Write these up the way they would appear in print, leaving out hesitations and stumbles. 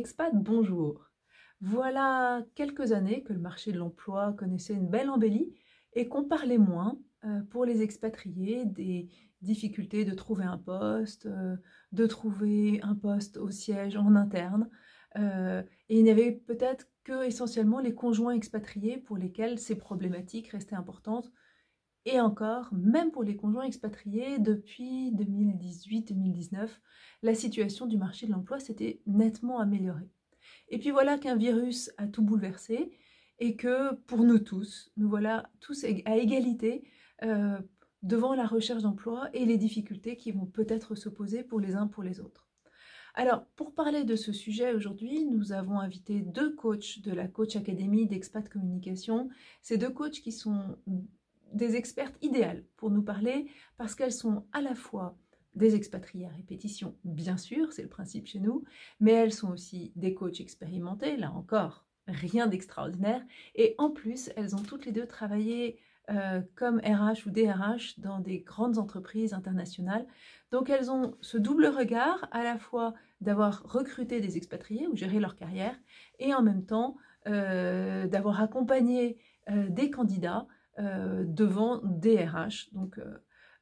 expat, bonjour. Voilà quelques années que le marché de l'emploi connaissait une belle embellie et qu'on parlait moins pour les expatriés des difficultés de trouver un poste, de trouver un poste au siège en interne. Et il n'y avait peut-être que essentiellement les conjoints expatriés pour lesquels ces problématiques restaient importantes. Et encore, même pour les conjoints expatriés, depuis 2018-2019, la situation du marché de l'emploi s'était nettement améliorée. Et puis voilà qu'un virus a tout bouleversé et que pour nous tous, nous voilà tous à égalité euh, devant la recherche d'emploi et les difficultés qui vont peut-être s'opposer pour les uns pour les autres. Alors, pour parler de ce sujet aujourd'hui, nous avons invité deux coachs de la Coach Academy d'Expat Communication. Ces deux coachs qui sont des expertes idéales pour nous parler parce qu'elles sont à la fois des expatriés à répétition, bien sûr, c'est le principe chez nous, mais elles sont aussi des coachs expérimentés, là encore, rien d'extraordinaire. Et en plus, elles ont toutes les deux travaillé comme RH ou DRH dans des grandes entreprises internationales. Donc elles ont ce double regard, à la fois d'avoir recruté des expatriés ou géré leur carrière, et en même temps d'avoir accompagné des candidats devant des RH. Donc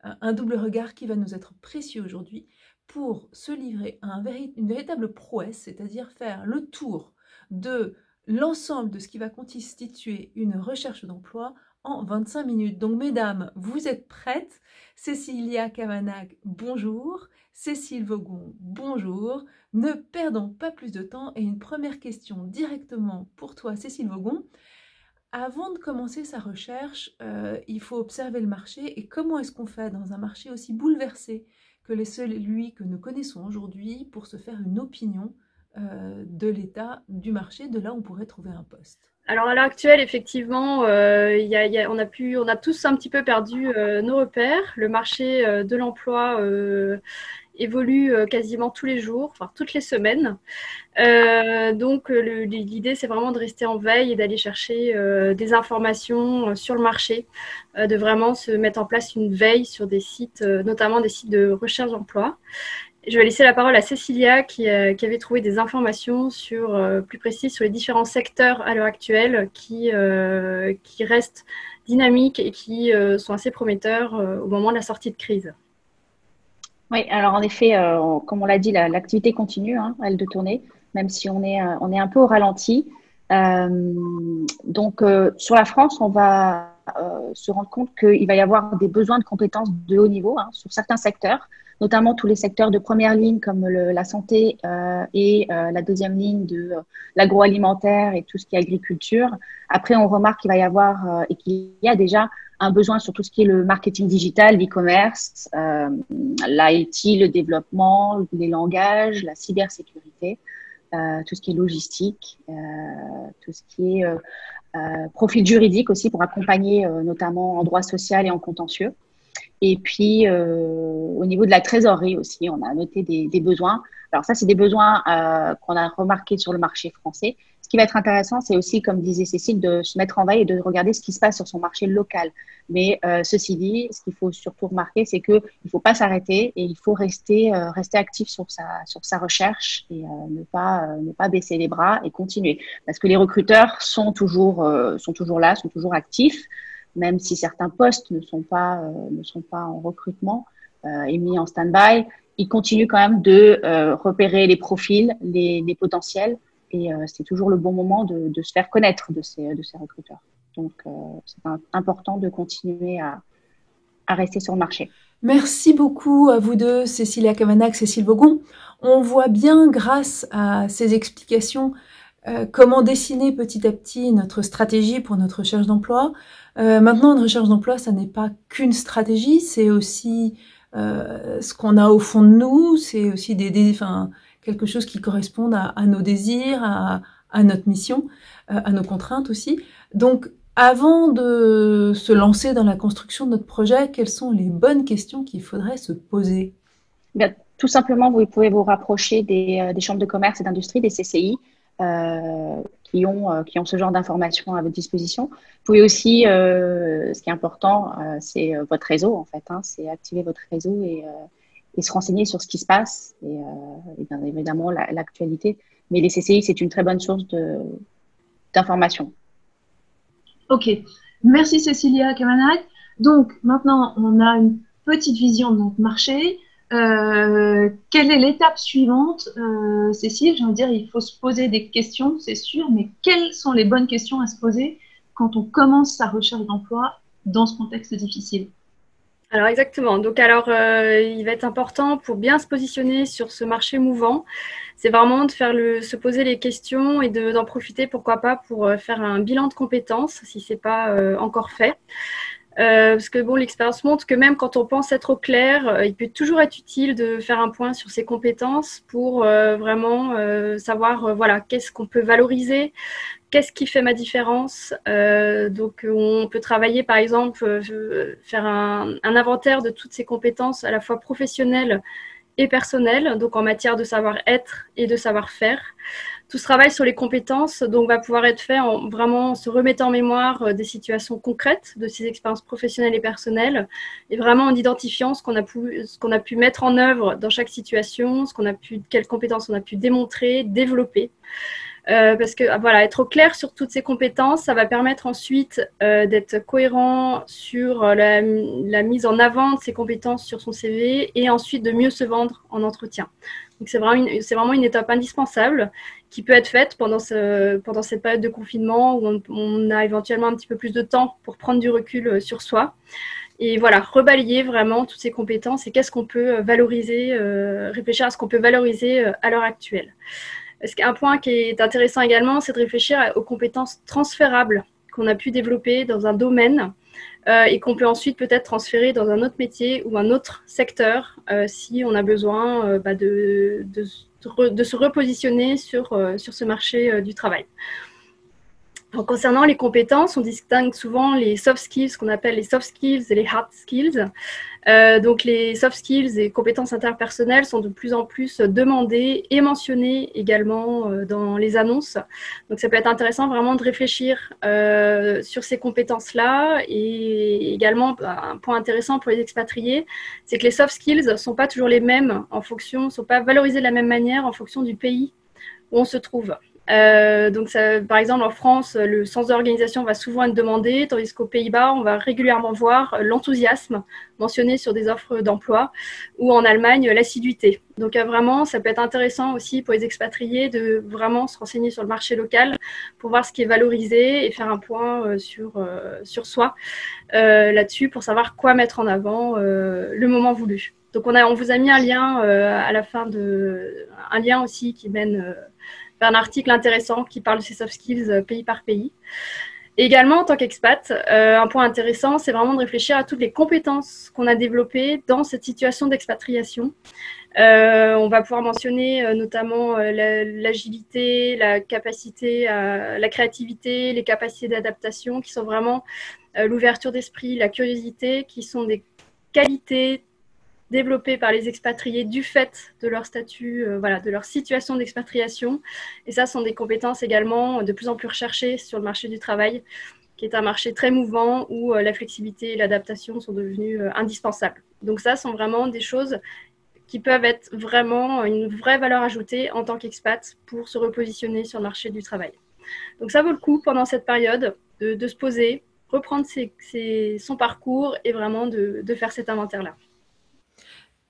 un double regard qui va nous être précieux aujourd'hui pour se livrer à une véritable prouesse, c'est-à-dire faire le tour de l'ensemble de ce qui va constituer une recherche d'emploi en 25 minutes. Donc, mesdames, vous êtes prêtes? Cécilia Cavanac, bonjour. Cécile Vaugon, bonjour. Ne perdons pas plus de temps et une première question directement pour toi, Cécile Vaugon. Avant de commencer sa recherche, il faut observer le marché et comment est-ce qu'on fait dans un marché aussi bouleversé que celui que nous connaissons aujourd'hui pour se faire une opinion de l'état du marché, de là où on pourrait trouver un poste. Alors à l'heure actuelle, effectivement, on a tous un petit peu perdu nos repères. Le marché de l'emploi évolue quasiment tous les jours, enfin toutes les semaines. Donc l'idée, c'est vraiment de rester en veille et d'aller chercher des informations sur le marché, de vraiment se mettre en place une veille sur des sites, notamment des sites de recherche d'emploi. Je vais laisser la parole à Cécilia qui avait trouvé des informations plus précises sur les différents secteurs à l'heure actuelle qui restent dynamiques et qui sont assez prometteurs au moment de la sortie de crise. Oui, alors en effet, comme on l'a dit, l'activité continue, hein, elle, de tourner, même si on est un peu au ralenti. Sur la France, on va se rendre compte qu'il va y avoir des besoins de compétences de haut niveau, hein, sur certains secteurs, notamment tous les secteurs de première ligne comme la santé et la deuxième ligne de l'agroalimentaire et tout ce qui est agriculture. Après, on remarque qu'il va y avoir et qu'il y a déjà un besoin sur tout ce qui est le marketing digital, l'e-commerce, l'IT, le développement, les langages, la cybersécurité, tout ce qui est logistique, tout ce qui est profil juridique aussi pour accompagner notamment en droit social et en contentieux. Et puis, au niveau de la trésorerie aussi, on a noté des besoins. Alors ça, c'est des besoins qu'on a remarqués sur le marché français. Ce qui va être intéressant, c'est aussi, comme disait Cécile, de se mettre en veille et de regarder ce qui se passe sur son marché local. Mais ceci dit, ce qu'il faut surtout remarquer, c'est qu'il ne faut pas s'arrêter et il faut rester actif sur sa recherche et ne pas baisser les bras et continuer. Parce que les recruteurs sont toujours là, sont toujours actifs, même si certains postes ne sont pas en recrutement et mis en stand-by. Ils continuent quand même de repérer les profils, les potentiels. Et c'est toujours le bon moment de se faire connaître de ces recruteurs. Donc, c'est important de continuer à rester sur le marché. Merci beaucoup à vous deux, Cécilia Cavanac, Cécile Vaugon. On voit bien, grâce à ces explications, comment dessiner petit à petit notre stratégie pour notre recherche d'emploi. Maintenant, une recherche d'emploi, ça n'est pas qu'une stratégie, c'est aussi ce qu'on a au fond de nous, c'est aussi quelque chose qui corresponde à nos désirs, à notre mission, à nos contraintes aussi. Donc, avant de se lancer dans la construction de notre projet, quelles sont les bonnes questions qu'il faudrait se poser? Bien, tout simplement, vous pouvez vous rapprocher des chambres de commerce et d'industrie, des CCI, qui ont ce genre d'informations à votre disposition. Vous pouvez aussi, ce qui est important, c'est votre réseau, en fait, hein, c'est activer votre réseau et se renseigner sur ce qui se passe et bien évidemment l'actualité. Mais les CCI, c'est une très bonne source d'information. Ok, merci Cécilia Kavanagh. Donc maintenant, on a une petite vision de notre marché. Quelle est l'étape suivante, Cécile? J'ai envie de dire, il faut se poser des questions, c'est sûr, mais quelles sont les bonnes questions à se poser quand on commence sa recherche d'emploi dans ce contexte difficile? Alors exactement. Donc il va être important pour bien se positionner sur ce marché mouvant, c'est vraiment de se poser les questions et d'en profiter, pourquoi pas, pour faire un bilan de compétences si c'est pas encore fait. Parce que bon, l'expérience montre que même quand on pense être au clair, il peut toujours être utile de faire un point sur ses compétences pour vraiment savoir voilà, qu'est-ce qu'on peut valoriser, qu'est-ce qui fait ma différence. Donc on peut travailler par exemple, faire un inventaire de toutes ces compétences à la fois professionnelles et personnelles, donc en matière de savoir-être et de savoir-faire. Tout ce travail sur les compétences donc, va pouvoir être fait en vraiment se remettant en mémoire des situations concrètes de ces expériences professionnelles et personnelles et vraiment en identifiant ce qu'on a pu mettre en œuvre dans chaque situation, quelles compétences on a pu démontrer, développer. Parce que voilà, être au clair sur toutes ces compétences, ça va permettre ensuite d'être cohérent sur la mise en avant de ces compétences sur son CV et ensuite de mieux se vendre en entretien. Donc c'est vraiment une étape indispensable qui peut être faite pendant cette période de confinement où on a éventuellement un petit peu plus de temps pour prendre du recul sur soi. Et voilà, rebalayer vraiment toutes ces compétences et qu'est-ce qu'on peut valoriser, réfléchir à ce qu'on peut valoriser à l'heure actuelle. Un point qui est intéressant également, c'est de réfléchir aux compétences transférables qu'on a pu développer dans un domaine et qu'on peut ensuite peut-être transférer dans un autre métier ou un autre secteur si on a besoin de se repositionner sur ce marché du travail. Alors, concernant les compétences, on distingue souvent les soft skills, ce qu'on appelle les soft skills et les hard skills. Donc les soft skills et compétences interpersonnelles sont de plus en plus demandées et mentionnées également dans les annonces. Donc ça peut être intéressant vraiment de réfléchir sur ces compétences-là. Et également, un point intéressant pour les expatriés, c'est que les soft skills ne sont pas toujours les mêmes ne sont pas valorisés de la même manière en fonction du pays où on se trouve. Donc par exemple, en France, le sens d'organisation va souvent être demandé, tandis qu'aux Pays-Bas, on va régulièrement voir l'enthousiasme mentionné sur des offres d'emploi, ou en Allemagne, l'assiduité. Donc vraiment, ça peut être intéressant aussi pour les expatriés de vraiment se renseigner sur le marché local pour voir ce qui est valorisé et faire un point sur soi là-dessus pour savoir quoi mettre en avant le moment voulu. Donc on vous a mis un lien à la fin un lien aussi qui mène un article intéressant qui parle de ces soft skills pays par pays. Et également, en tant qu'expat, un point intéressant, c'est vraiment de réfléchir à toutes les compétences qu'on a développées dans cette situation d'expatriation. On va pouvoir mentionner notamment l'agilité, la capacité, la créativité, les capacités d'adaptation, qui sont vraiment l'ouverture d'esprit, la curiosité, qui sont des qualités développés par les expatriés du fait de leur statut, de leur situation d'expatriation. Et ça sont des compétences également de plus en plus recherchées sur le marché du travail, qui est un marché très mouvant où la flexibilité et l'adaptation sont devenues indispensables. Donc ça sont vraiment des choses qui peuvent être vraiment une vraie valeur ajoutée en tant qu'expat pour se repositionner sur le marché du travail. Donc ça vaut le coup pendant cette période de se poser, reprendre son parcours et vraiment de faire cet inventaire-là.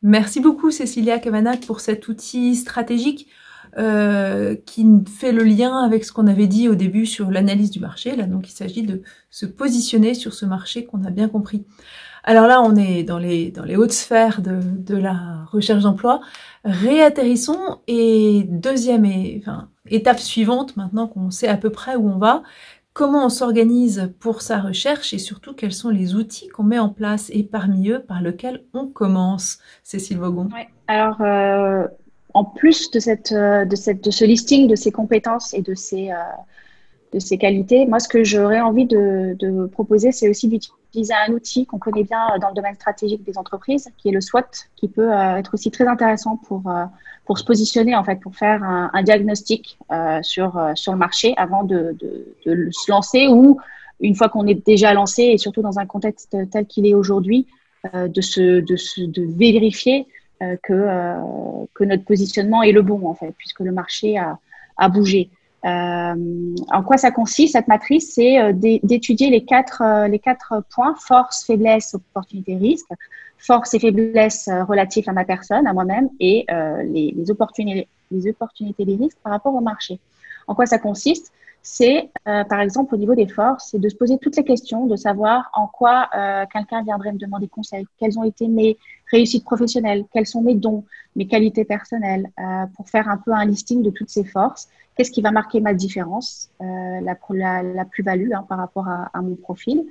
Merci beaucoup Cécilia Kavanagh pour cet outil stratégique qui fait le lien avec ce qu'on avait dit au début sur l'analyse du marché. Là, donc, il s'agit de se positionner sur ce marché qu'on a bien compris. Alors là, on est dans les hautes sphères de la recherche d'emploi. Réatterrissons et étape suivante, maintenant qu'on sait à peu près où on va, comment on s'organise pour sa recherche et surtout quels sont les outils qu'on met en place et parmi eux par lesquels on commence. Cécile Vogon. Ouais. Alors, en plus de ce listing de ces compétences et de ces qualités, moi, ce que j'aurais envie de proposer, c'est aussi d'utiliser un outil qu'on connaît bien dans le domaine stratégique des entreprises, qui est le SWOT, qui peut être aussi très intéressant pour se positionner, en fait, pour faire un diagnostic sur le marché avant de se lancer ou une fois qu'on est déjà lancé et surtout dans un contexte tel qu'il est aujourd'hui, de vérifier que notre positionnement est le bon, en fait, puisque le marché a à bouger. En quoi ça consiste, cette matrice? C'est d'étudier les quatre points, force, faiblesse, opportunité, risque, force et faiblesse relatives à ma personne, à moi-même, et les opportunités, les risques par rapport au marché. En quoi ça consiste? C'est, par exemple, au niveau des forces, c'est de se poser toutes les questions, de savoir en quoi quelqu'un viendrait me demander conseil, quelles ont été mes réussites professionnelles, quels sont mes dons, mes qualités personnelles, pour faire un peu un listing de toutes ces forces. Qu'est-ce qui va marquer ma différence, la plus-value par rapport à mon profil.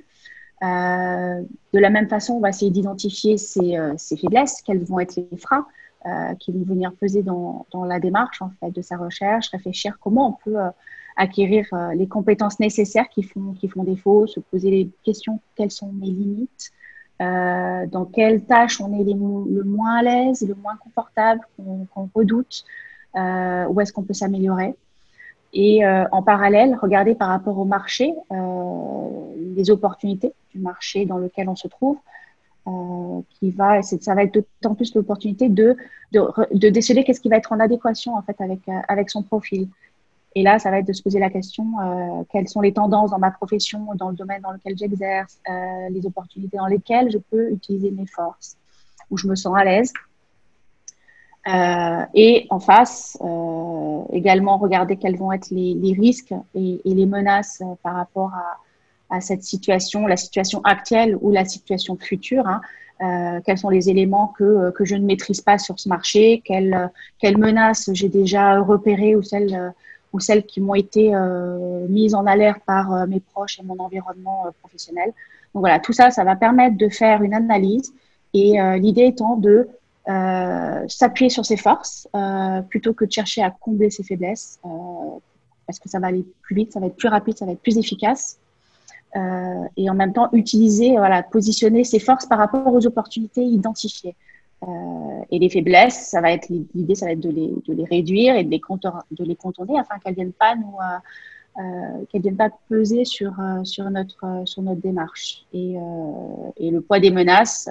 De la même façon, on va essayer d'identifier ses faiblesses, quels vont être les freins qui vont venir peser dans la démarche en fait, de sa recherche, réfléchir comment on peut acquérir les compétences nécessaires qui font défaut, se poser les questions, quelles sont mes limites, dans quelles tâches on est le moins à l'aise, le moins confortable, qu'on redoute, où est-ce qu'on peut s'améliorer. Et en parallèle, regarder par rapport au marché, les opportunités du marché dans lequel on se trouve, ça va être d'autant plus l'opportunité de déceler qu'est-ce qui va être en adéquation en fait avec son profil. Et là, ça va être de se poser la question quelles sont les tendances dans ma profession, dans le domaine dans lequel j'exerce, les opportunités dans lesquelles je peux utiliser mes forces, où je me sens à l'aise. Et en face, également regarder quels vont être les risques et les menaces par rapport à cette situation, la situation actuelle ou la situation future. Quels sont les éléments que je ne maîtrise pas sur ce marché, quelles menaces j'ai déjà repérées ou celles qui m'ont été mises en alerte par mes proches et mon environnement professionnel. Donc voilà, tout ça, ça va permettre de faire une analyse et l'idée étant de s'appuyer sur ses forces plutôt que de chercher à combler ses faiblesses parce que ça va aller plus vite, ça va être plus rapide, ça va être plus efficace et en même temps utiliser, positionner ses forces par rapport aux opportunités identifiées et les faiblesses, l'idée ça va être de les réduire et de les contourner afin qu'elles viennent pas peser sur notre démarche et le poids des menaces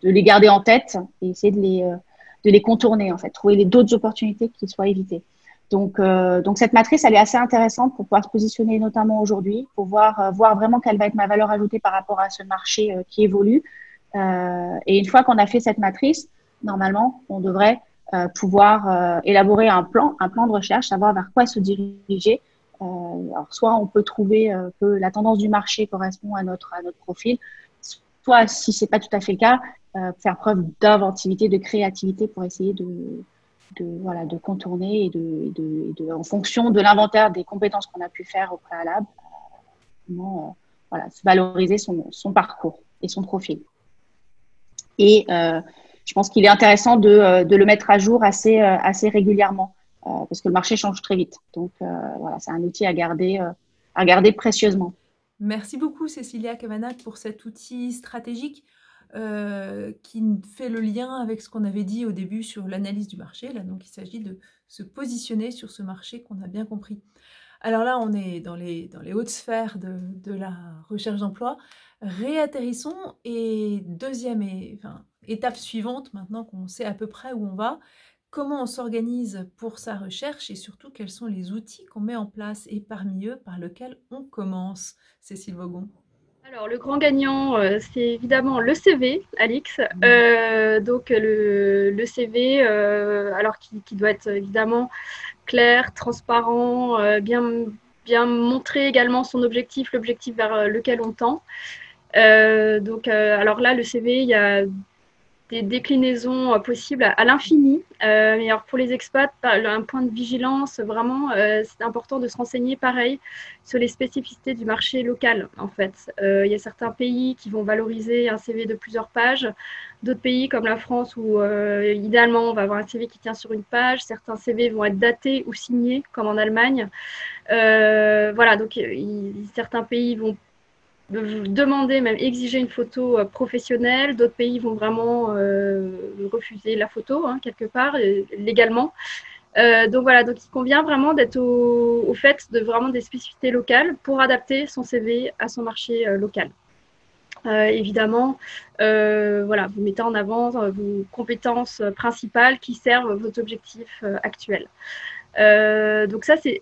de les garder en tête et essayer de les contourner, en fait, trouver d'autres opportunités qui soient évitées. Donc, cette matrice, elle est assez intéressante pour pouvoir se positionner notamment aujourd'hui, pour voir vraiment quelle va être ma valeur ajoutée par rapport à ce marché qui évolue. Et une fois qu'on a fait cette matrice, normalement, on devrait pouvoir élaborer un plan de recherche, savoir vers quoi se diriger. Alors, soit on peut trouver que la tendance du marché correspond à notre profil, soit, si c'est pas tout à fait le cas, faire preuve d'inventivité, de créativité pour essayer de contourner et en fonction de l'inventaire des compétences qu'on a pu faire au préalable, se valoriser son parcours et son profil. Et je pense qu'il est intéressant de le mettre à jour assez régulièrement parce que le marché change très vite. Donc, c'est un outil à garder précieusement. Merci beaucoup, Cécilia Cavanagh, pour cet outil stratégique qui fait le lien avec ce qu'on avait dit au début sur l'analyse du marché. Là, donc, il s'agit de se positionner sur ce marché qu'on a bien compris. Alors là, on est dans les hautes sphères de la recherche d'emploi. Réatterrissons et étape suivante, maintenant qu'on sait à peu près où on va, comment on s'organise pour sa recherche et surtout quels sont les outils qu'on met en place et parmi eux par lesquels on commence. Cécile Vogon. Alors, le grand gagnant, c'est évidemment le CV, Alix. Donc, le CV, alors qui doit être évidemment clair, transparent, bien montrer également son objectif, l'objectif vers lequel on tend. Alors là, le CV, il y a des déclinaisons possibles à l'infini. Mais alors pour les expats, un point de vigilance, vraiment, c'est important de se renseigner pareil sur les spécificités du marché local. En fait, il y a certains pays qui vont valoriser un CV de plusieurs pages, d'autres pays comme la France où idéalement on va avoir un CV qui tient sur une page. Certains CV vont être datés ou signés, comme en Allemagne. Donc certains pays vont demander, même exiger une photo professionnelle. D'autres pays vont vraiment refuser la photo, quelque part, légalement. Donc il convient vraiment d'être au fait de vraiment des spécificités locales pour adapter son CV à son marché local. Évidemment, voilà, vous mettez en avant vos compétences principales qui servent vos objectifs actuels. Donc ça, c'est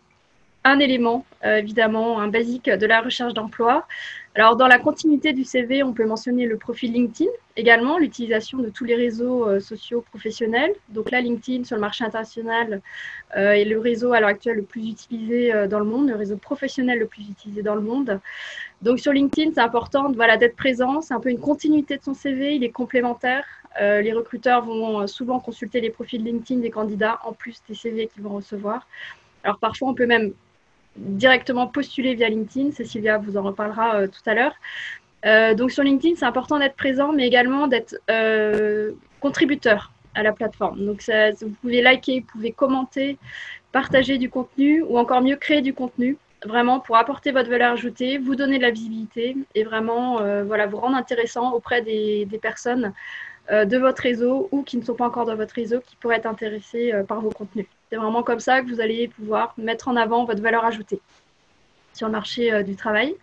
un élément, évidemment, un basique de la recherche d'emploi. Alors, dans la continuité du CV, on peut mentionner le profil LinkedIn, également l'utilisation de tous les réseaux sociaux professionnels. Donc là, LinkedIn, sur le marché international, est le réseau à l'heure actuelle le plus utilisé dans le monde, le réseau professionnel le plus utilisé dans le monde. Donc sur LinkedIn, c'est important voilà, d'être présent, c'est un peu une continuité de son CV, il est complémentaire. Les recruteurs vont souvent consulter les profils LinkedIn des candidats, en plus des CV qu'ils vont recevoir. Alors parfois, on peut même directement postuler via LinkedIn. Cécilia vous en reparlera tout à l'heure. Donc sur LinkedIn, c'est important d'être présent, mais également d'être contributeur à la plateforme. Donc ça, vous pouvez liker, vous pouvez commenter, partager du contenu ou encore mieux créer du contenu, vraiment pour apporter votre valeur ajoutée, vous donner de la visibilité et vraiment voilà, vous rendre intéressant auprès des personnes de votre réseau ou qui ne sont pas encore dans votre réseau qui pourraient être intéressées par vos contenus. C'est vraiment comme ça que vous allez pouvoir mettre en avant votre valeur ajoutée sur le marché du travail.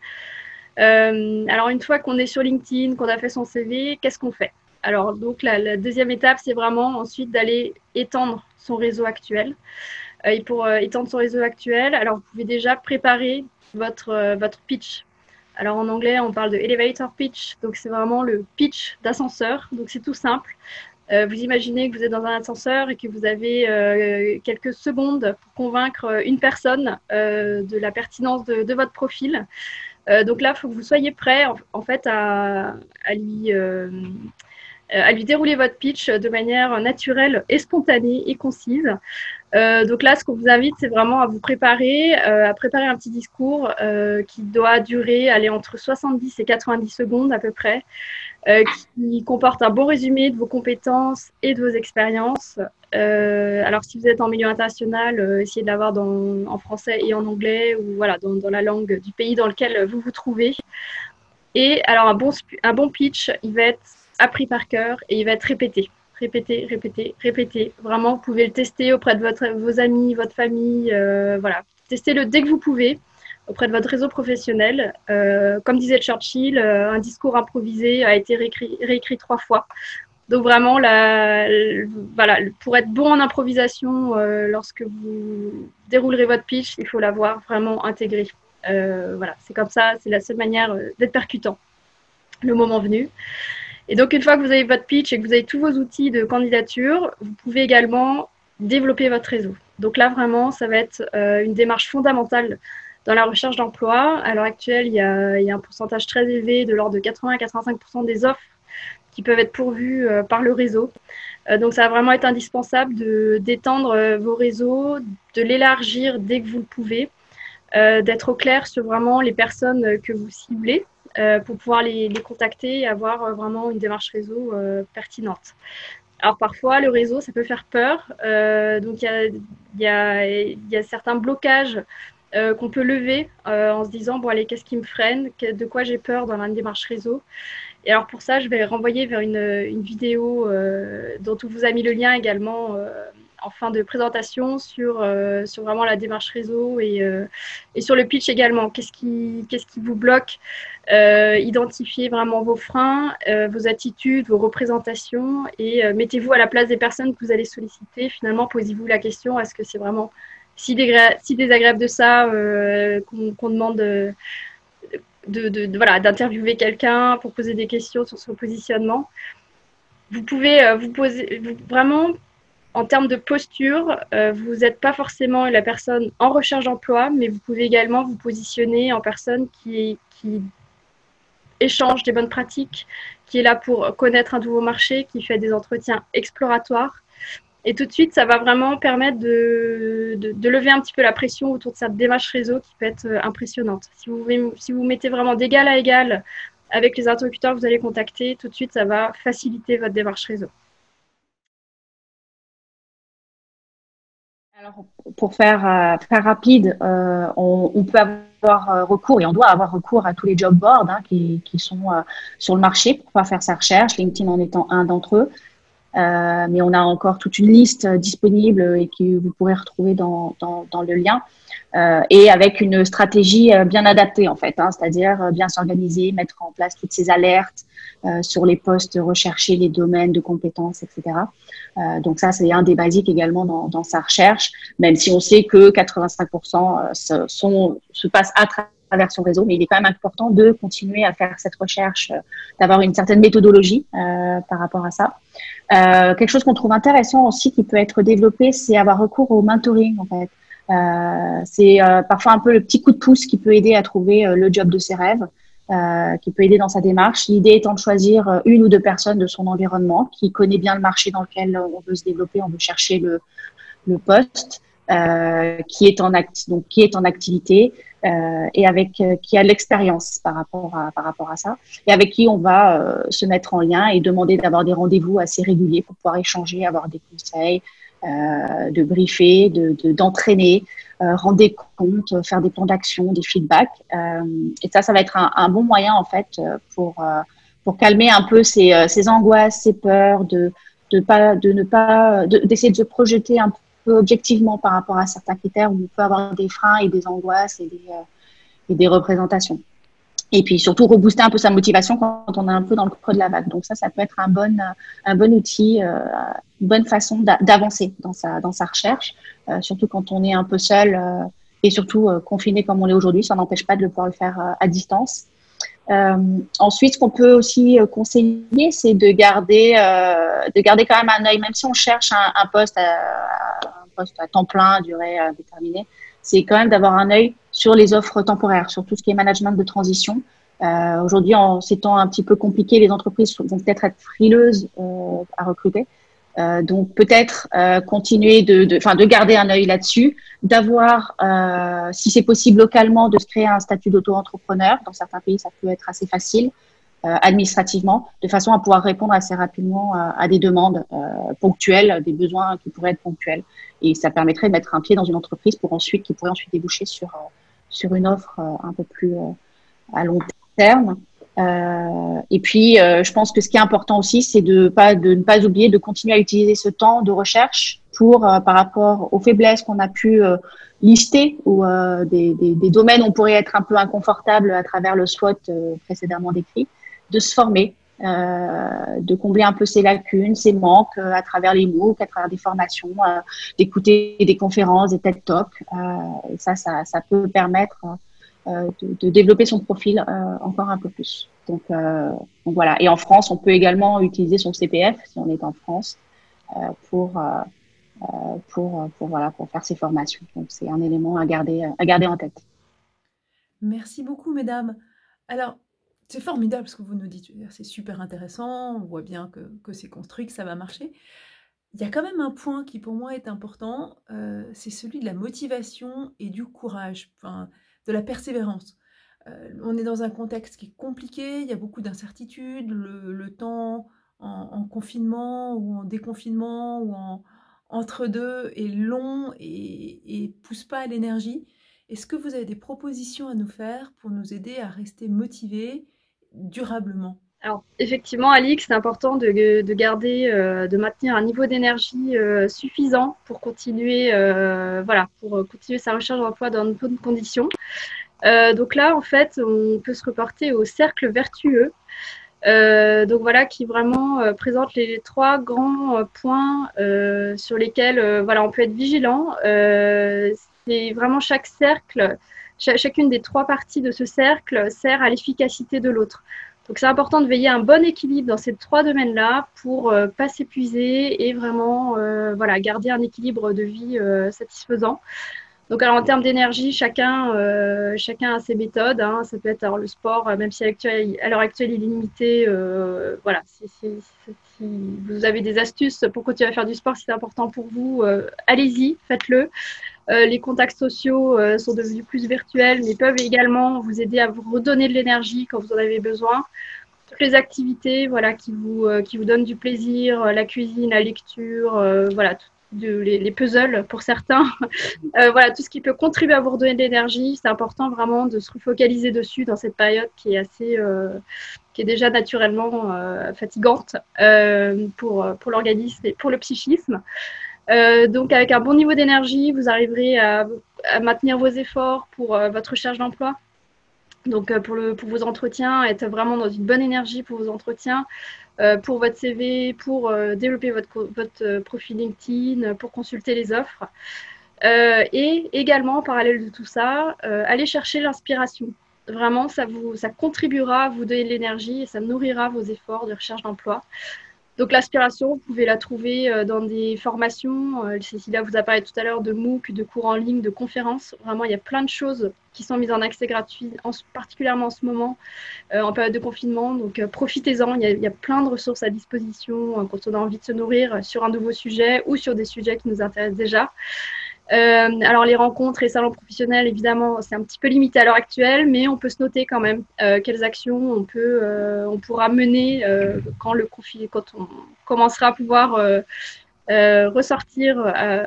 Alors, une fois qu'on est sur LinkedIn, qu'on a fait son CV, qu'est-ce qu'on fait? Alors, donc, la deuxième étape, c'est vraiment ensuite d'aller étendre son réseau actuel. Et pour étendre son réseau actuel, alors vous pouvez déjà préparer votre pitch. Alors en anglais, on parle de elevator pitch, donc c'est vraiment le pitch d'ascenseur. Donc c'est tout simple. Vous imaginez que vous êtes dans un ascenseur et que vous avez quelques secondes pour convaincre une personne de la pertinence de votre profil. Donc là, il faut que vous soyez prêt en fait à lui dérouler votre pitch de manière naturelle et spontanée et concise. Donc là, ce qu'on vous invite, c'est vraiment à vous préparer, un petit discours qui doit durer entre 70 et 90 secondes à peu près, qui comporte un bon résumé de vos compétences et de vos expériences. Alors, si vous êtes en milieu international, essayez de l'avoir en français et en anglais, ou voilà, dans la langue du pays dans lequel vous vous trouvez. Et alors, un bon pitch, il va être appris par cœur et il va être répété. Répétez. Vraiment, vous pouvez le tester auprès de vos amis, votre famille. Voilà. Testez-le dès que vous pouvez auprès de votre réseau professionnel. Comme disait Churchill, un discours improvisé a été réécrit 3 fois. Donc vraiment, voilà, pour être bon en improvisation, lorsque vous déroulerez votre pitch, il faut l'avoir vraiment intégré. Voilà, c'est comme ça, c'est la seule manière d'être percutant le moment venu. Et donc, une fois que vous avez votre pitch et que vous avez tous vos outils de candidature, vous pouvez également développer votre réseau. Donc là, vraiment, ça va être une démarche fondamentale dans la recherche d'emploi. À l'heure actuelle, il y a un pourcentage très élevé de l'ordre de 80 à 85% des offres qui peuvent être pourvues par le réseau. Donc, ça va vraiment être indispensable d'étendre vos réseaux, de l'élargir dès que vous le pouvez, d'être au clair sur vraiment les personnes que vous ciblez. Pour pouvoir les contacter et avoir vraiment une démarche réseau pertinente. Alors parfois, le réseau, ça peut faire peur. Donc il y a certains blocages qu'on peut lever en se disant, bon allez, qu'est-ce qui me freine? De quoi j'ai peur dans la démarche réseau? Et alors pour ça, je vais renvoyer vers une vidéo dont on vous a mis le lien également en fin de présentation sur vraiment la démarche réseau et sur le pitch également. Qu'est-ce qui vous bloque? Identifiez vraiment vos freins, vos attitudes, vos représentations et mettez-vous à la place des personnes que vous allez solliciter. Finalement, posez-vous la question, est-ce que c'est vraiment si désagréable de ça qu'on demande d'interviewer quelqu'un pour poser des questions sur son positionnement? Vous pouvez vous poser vraiment en termes de posture, vous n'êtes pas forcément la personne en recherche d'emploi, mais vous pouvez également vous positionner en personne qui échange des bonnes pratiques, qui est là pour connaître un nouveau marché, qui fait des entretiens exploratoires. Et tout de suite, ça va vraiment permettre de lever un petit peu la pression autour de cette démarche réseau qui peut être impressionnante. Si vous mettez vraiment d'égal à égal avec les interlocuteurs que vous allez contacter, tout de suite, ça va faciliter votre démarche réseau. Alors, pour faire rapide, on peut avoir recours et on doit avoir recours à tous les job boards qui sont sur le marché pour pouvoir faire sa recherche, LinkedIn en étant un d'entre eux. mais on a encore toute une liste disponible et que vous pourrez retrouver dans le lien. Et avec une stratégie bien adaptée en fait, c'est-à-dire bien s'organiser, mettre en place toutes ces alertes sur les postes recherchés, les domaines de compétences, etc. Donc ça, c'est un des basiques également dans sa recherche, même si on sait que 85% se passent à travers son réseau, mais il est quand même important de continuer à faire cette recherche, d'avoir une certaine méthodologie par rapport à ça. Quelque chose qu'on trouve intéressant aussi qui peut être développé, c'est avoir recours au mentoring en fait. C'est parfois un peu le petit coup de pouce qui peut aider à trouver le job de ses rêves, qui peut aider dans sa démarche. L'idée étant de choisir une ou deux personnes de son environnement qui connaît bien le marché dans lequel on veut se développer, on veut chercher le poste, qui est en activité et avec qui a de l'expérience par rapport à ça, et avec qui on va se mettre en lien et demander d'avoir des rendez-vous assez réguliers pour pouvoir échanger, avoir des conseils, de briefer, d'entraîner, rendre des comptes, faire des plans d'action, des feedbacks. Et ça va être un bon moyen en fait pour calmer un peu ces angoisses, ces peurs, d'essayer de se projeter un peu objectivement par rapport à certains critères où on peut avoir des freins et des angoisses et des représentations. Et puis surtout rebooster un peu sa motivation quand on est un peu dans le creux de la vague. Donc ça peut être un bon outil, une bonne façon d'avancer dans sa recherche, surtout quand on est un peu seul et surtout confiné comme on l'est aujourd'hui. Ça n'empêche pas de pouvoir le faire à distance. Ensuite, ce qu'on peut aussi conseiller, c'est de garder quand même un œil, même si on cherche un poste à temps plein, durée déterminée, c'est quand même d'avoir un œil sur les offres temporaires, sur tout ce qui est management de transition. Aujourd'hui, en ces temps un petit peu compliqués, les entreprises vont peut-être être frileuses à recruter. Donc peut-être continuer de garder un œil là-dessus, d'avoir, si c'est possible localement, de se créer un statut d'auto-entrepreneur. Dans certains pays, ça peut être assez facile administrativement, de façon à pouvoir répondre assez rapidement à des demandes ponctuelles, des besoins qui pourraient être ponctuels. Et ça permettrait de mettre un pied dans une entreprise qui pourrait ensuite déboucher sur une offre un peu plus à long terme. Et puis, je pense que ce qui est important aussi, c'est de ne pas oublier de continuer à utiliser ce temps de recherche par rapport aux faiblesses qu'on a pu lister ou des domaines où on pourrait être un peu inconfortable à travers le SWOT précédemment décrit, de se former, de combler un peu ses lacunes, ses manques à travers les MOOC, à travers des formations, d'écouter des conférences, des TED Talks. Et ça peut permettre de développer son profil encore un peu plus. Donc voilà. Et en France, on peut également utiliser son CPF si on est en France pour faire ses formations. Donc c'est un élément à garder en tête. Merci beaucoup, mesdames. Alors, c'est formidable ce que vous nous dites. C'est super intéressant. On voit bien que c'est construit, que ça va marcher. Il y a quand même un point qui pour moi est important, c'est celui de la motivation et du courage, de la persévérance. On est dans un contexte qui est compliqué, il y a beaucoup d'incertitudes, le temps en confinement ou en déconfinement ou entre deux est long et pousse pas à l'énergie. Est-ce que vous avez des propositions à nous faire pour nous aider à rester motivés durablement ? Alors, effectivement, Alix, c'est important de garder, de maintenir un niveau d'énergie suffisant pour continuer, pour continuer sa recherche d'emploi dans de bonnes conditions. Donc là, en fait, on peut se reporter au cercle vertueux. Donc voilà, qui vraiment présente les 3 grands points sur lesquels on peut être vigilant. C'est vraiment chaque cercle, chacune des 3 parties de ce cercle sert à l'efficacité de l'autre. Donc c'est important de veiller à un bon équilibre dans ces 3 domaines-là pour pas s'épuiser et vraiment garder un équilibre de vie satisfaisant. Donc alors en termes d'énergie, chacun a ses méthodes. Ça peut être le sport, même si à l'heure actuelle il est limité. Si vous avez des astuces pour continuer à faire du sport, si c'est important pour vous, allez-y, faites-le. Les contacts sociaux sont devenus plus virtuels, mais peuvent également vous aider à vous redonner de l'énergie quand vous en avez besoin. Toutes les activités qui vous donnent du plaisir, la cuisine, la lecture, les puzzles pour certains. Tout ce qui peut contribuer à vous redonner de l'énergie, c'est important vraiment de se focaliser dessus dans cette période qui est qui est déjà naturellement fatigante pour l'organisme et pour le psychisme. Donc avec un bon niveau d'énergie, vous arriverez à maintenir vos efforts pour votre recherche d'emploi. Donc pour vos entretiens, être vraiment dans une bonne énergie pour vos entretiens, pour votre CV, pour développer votre profil LinkedIn, pour consulter les offres. Et également, en parallèle de tout ça, aller chercher l'inspiration. Vraiment, ça contribuera à vous donner de l'énergie et ça nourrira vos efforts de recherche d'emploi. Donc l'aspiration, vous pouvez la trouver dans des formations. Cécilia vous a parlé tout à l'heure de MOOC, de cours en ligne, de conférences. Vraiment, il y a plein de choses qui sont mises en accès gratuit, particulièrement en ce moment, en période de confinement. Donc profitez-en, il y a plein de ressources à disposition quand on a envie de se nourrir sur un nouveau sujet ou sur des sujets qui nous intéressent déjà. Alors les rencontres et salons professionnels, évidemment, c'est un petit peu limité à l'heure actuelle, mais on peut se noter quand même quelles actions on pourra mener quand on commencera à pouvoir ressortir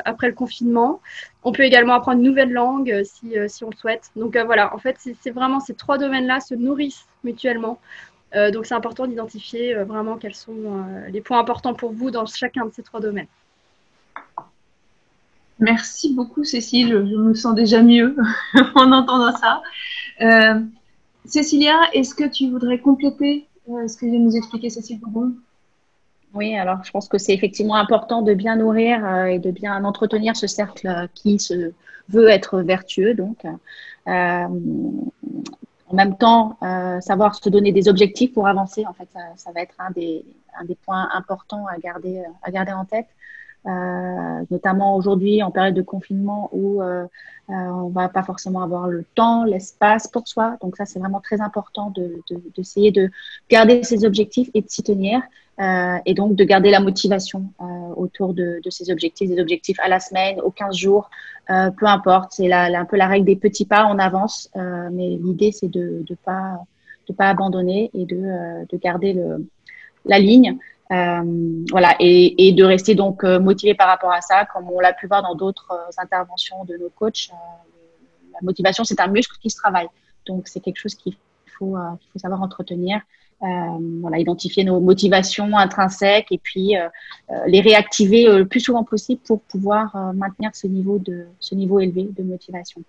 après le confinement. On peut également apprendre une nouvelle langue si on le souhaite. Donc voilà, en fait, c'est vraiment ces 3 domaines-là se nourrissent mutuellement. Donc c'est important d'identifier vraiment quels sont les points importants pour vous dans chacun de ces 3 domaines. Merci beaucoup, Cécile. Je me sens déjà mieux en entendant ça. Cécilia, est-ce que tu voudrais compléter ce que vient de nous expliquer Cécile Bourbon? Oui, alors je pense que c'est effectivement important de bien nourrir et de bien entretenir ce cercle qui se veut être vertueux. Donc, en même temps, savoir se donner des objectifs pour avancer, en fait, ça va être un des points importants à garder en tête. Notamment aujourd'hui en période de confinement où on va pas forcément avoir le temps, l'espace pour soi. Donc ça, c'est vraiment très important d'essayer de garder ses objectifs et de s'y tenir. Et donc de garder la motivation autour de ces objectifs, des objectifs à la semaine, aux 15 jours, peu importe. C'est un peu la règle des petits pas, on avance. Mais l'idée, c'est de pas abandonner et de garder la ligne. Voilà, et de rester donc motivé par rapport à ça, comme on l'a pu voir dans d'autres interventions de nos coachs. La motivation, c'est un muscle qui se travaille. Donc, c'est quelque chose qu'il faut savoir entretenir. Voilà, identifier nos motivations intrinsèques et puis les réactiver le plus souvent possible pour pouvoir maintenir ce niveau élevé de motivation.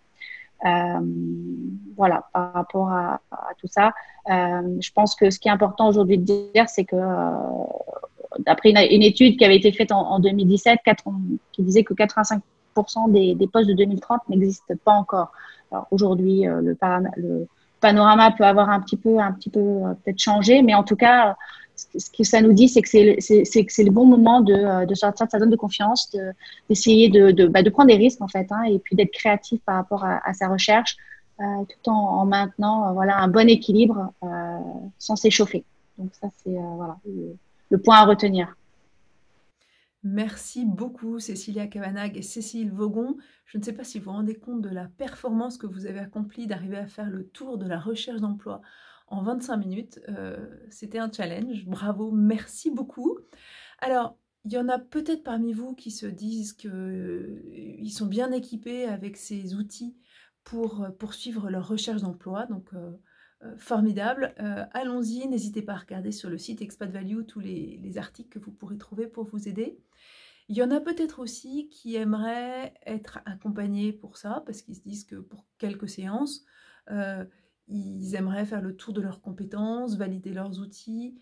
Voilà, par rapport à tout ça. Je pense que ce qui est important aujourd'hui de dire, c'est que d'après une étude qui avait été faite en 2017, qui disait que 85% des postes de 2030 n'existent pas encore. Alors aujourd'hui, le panorama peut avoir un petit peu peut-être changé, mais en tout cas, ce que ça nous dit, c'est que c'est le bon moment de sortir de sa zone de confiance, d'essayer de prendre des risques en fait, hein, et puis d'être créatif par rapport à sa recherche, tout en maintenant voilà un bon équilibre sans s'échauffer. Donc ça c'est voilà le point à retenir. Merci beaucoup Cécilia Cavanagh et Cécile Vogon. Je ne sais pas si vous vous rendez compte de la performance que vous avez accomplie d'arriver à faire le tour de la recherche d'emploi en 25 minutes. C'était un challenge. Bravo, merci beaucoup. Alors, il y en a peut-être parmi vous qui se disent qu'ils sont bien équipés avec ces outils pour poursuivre leur recherche d'emploi. Donc, formidable. Allons-y, n'hésitez pas à regarder sur le site Expat Value tous les articles que vous pourrez trouver pour vous aider. Il y en a peut-être aussi qui aimeraient être accompagnés pour ça, parce qu'ils se disent que pour quelques séances, ils aimeraient faire le tour de leurs compétences, valider leurs outils,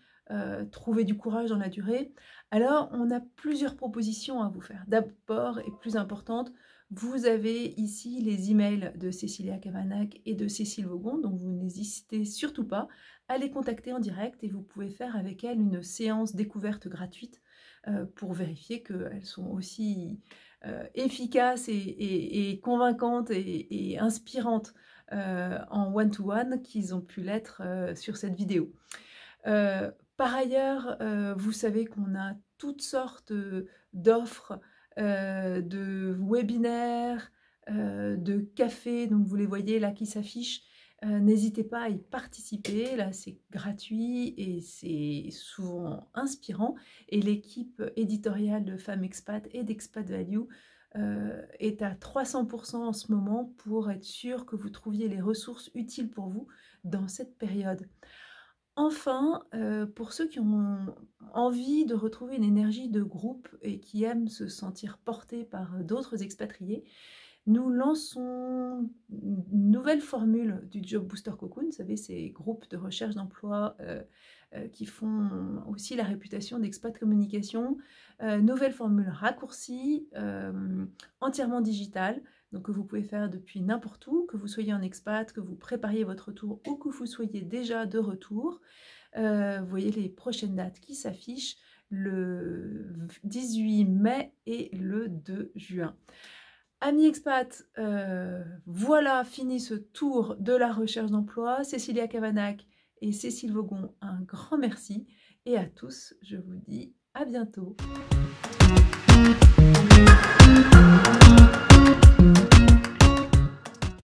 trouver du courage dans la durée. Alors, on a plusieurs propositions à vous faire. D'abord, et plus importante, vous avez ici les emails de Cécilia Cavanagh et de Cécile Vogon, donc vous n'hésitez surtout pas à les contacter en direct et vous pouvez faire avec elles une séance découverte gratuite pour vérifier qu'elles sont aussi efficaces et convaincantes et inspirantes en one-to-one qu'ils ont pu l'être sur cette vidéo. Par ailleurs, vous savez qu'on a toutes sortes d'offres, de webinaires, de cafés, donc vous les voyez là qui s'affichent. N'hésitez pas à y participer, là c'est gratuit et c'est souvent inspirant. Et l'équipe éditoriale de Femmes Expat et d'Expat Value est à 300% en ce moment pour être sûr que vous trouviez les ressources utiles pour vous dans cette période. Enfin, pour ceux qui ont envie de retrouver une énergie de groupe et qui aiment se sentir portés par d'autres expatriés, nous lançons une nouvelle formule du Job Booster Cocoon. Vous savez, ces groupes de recherche d'emploi qui font aussi la réputation d'expat communication. Nouvelle formule raccourcie, entièrement digitale, donc que vous pouvez faire depuis n'importe où, que vous soyez en expat, que vous prépariez votre retour ou que vous soyez déjà de retour. Vous voyez les prochaines dates qui s'affichent, le 18 mai et le 2 juin. Amis expats, voilà fini ce tour de la recherche d'emploi. Cécilia Cavanagh et Cécile Vaugon, un grand merci. Et à tous, je vous dis à bientôt.